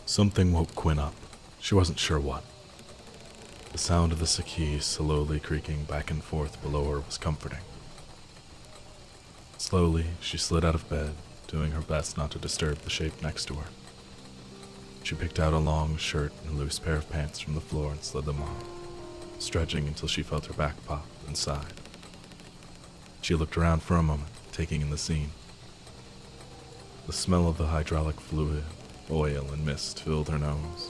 Something woke Quinn up. She wasn't sure what. The sound of the Soooooo slowly creaking back and forth below her was comforting. Slowly, she slid out of bed, doing her best not to disturb the shape next to her. She picked out a long shirt and a loose pair of pants from the floor and slid them on, stretching until she felt her back pop and sighed. She looked around for a moment, taking in the scene. The smell of the hydraulic fluid, oil, and mist filled her nose.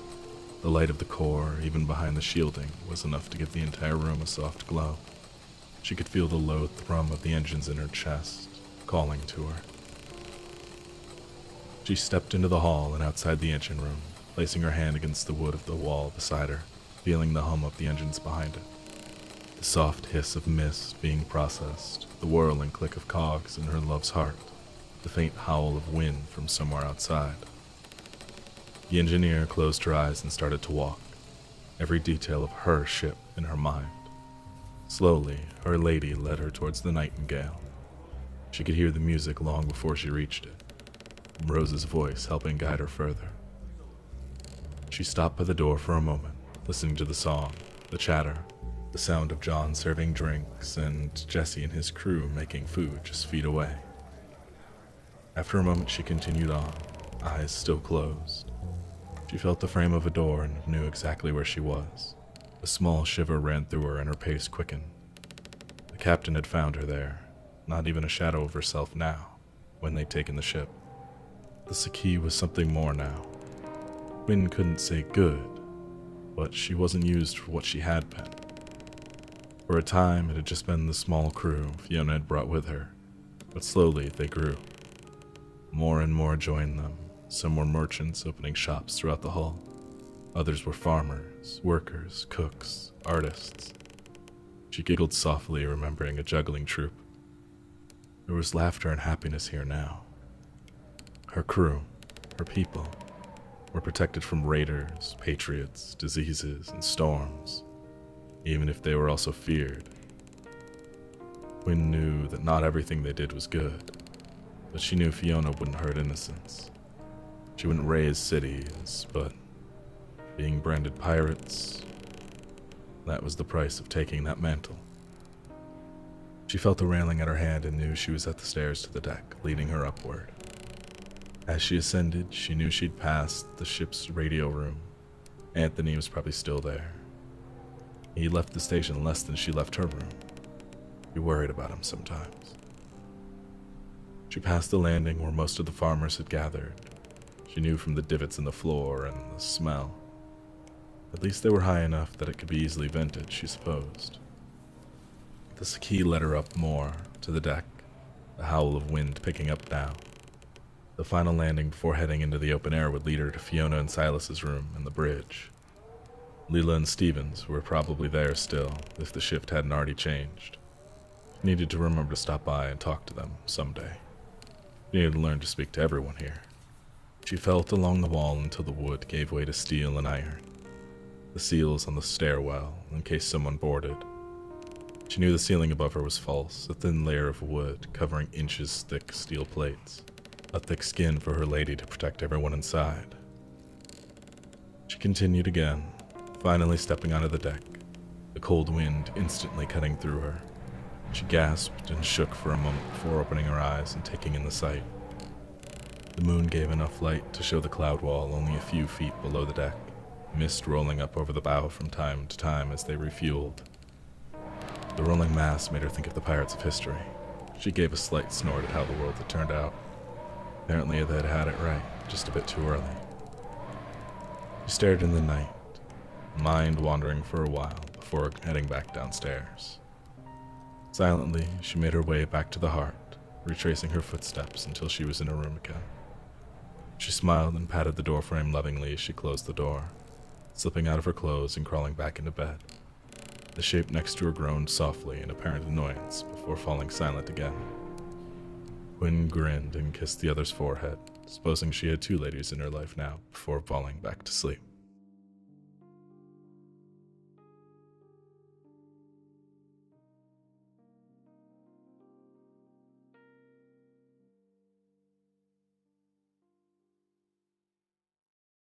The light of the core, even behind the shielding, was enough to give the entire room a soft glow. She could feel the low thrum of the engines in her chest, calling to her. She stepped into the hall and outside the engine room, placing her hand against the wood of the wall beside her, feeling the hum of the engines behind it. The soft hiss of mist being processed, the whirling click of cogs in her love's heart, the faint howl of wind from somewhere outside. The engineer closed her eyes and started to walk, every detail of her ship in her mind. Slowly, her lady led her towards the Nightingale. She could hear the music long before she reached it, Rose's voice helping guide her further. She stopped by the door for a moment, listening to the song, the chatter, the sound of John serving drinks, and Jesse and his crew making food just feet away. After a moment, she continued on, eyes still closed. She felt the frame of a door and knew exactly where she was. A small shiver ran through her and her pace quickened. The captain had found her there, not even a shadow of herself now, when they'd taken the ship. The Soooooo was something more now. Quinn couldn't say good, but she wasn't used for what she had been. For a time, it had just been the small crew Fiona had brought with her, but slowly they grew. More and more joined them. Some were merchants opening shops throughout the hull. Others were farmers, workers, cooks, artists. She giggled softly, remembering a juggling troupe. There was laughter and happiness here now. Her crew, her people, were protected from raiders, patriots, diseases, and storms, even if they were also feared. Quinn knew that not everything they did was good, but she knew Fiona wouldn't hurt innocents. She wouldn't raise cities, but being branded pirates, that was the price of taking that mantle. She felt the railing at her hand and knew she was at the stairs to the deck, leading her upward. As she ascended, she knew she'd passed the ship's radio room. Anthony was probably still there. He left the station less than she left her room. She worried about him sometimes. She passed the landing where most of the farmers had gathered. She knew from the divots in the floor and the smell. At least they were high enough that it could be easily vented, she supposed. The Soooooo led her up more, to the deck, the howl of wind picking up now. The final landing before heading into the open air would lead her to Fiona and Silas's room and the bridge. Leela and Stevens were probably there still, if the shift hadn't already changed. She needed to remember to stop by and talk to them someday. She needed to learn to speak to everyone here. She felt along the wall until the wood gave way to steel and iron. The seals on the stairwell, in case someone boarded. She knew the ceiling above her was false, a thin layer of wood covering inches thick steel plates. A thick skin for her lady to protect everyone inside. She continued again, finally stepping onto the deck, the cold wind instantly cutting through her. She gasped and shook for a moment before opening her eyes and taking in the sight. The moon gave enough light to show the cloud wall only a few feet below the deck, mist rolling up over the bow from time to time as they refueled. The rolling mass made her think of the pirates of history. She gave a slight snort at how the world had turned out. Apparently they had had it right, just a bit too early. She stared in the night, mind wandering for a while before heading back downstairs. Silently, she made her way back to the heart, retracing her footsteps until she was in her room again. She smiled and patted the doorframe lovingly as she closed the door, slipping out of her clothes and crawling back into bed. The shape next to her groaned softly in apparent annoyance before falling silent again. Quinn grinned and kissed the other's forehead, supposing she had two ladies in her life now before falling back to sleep.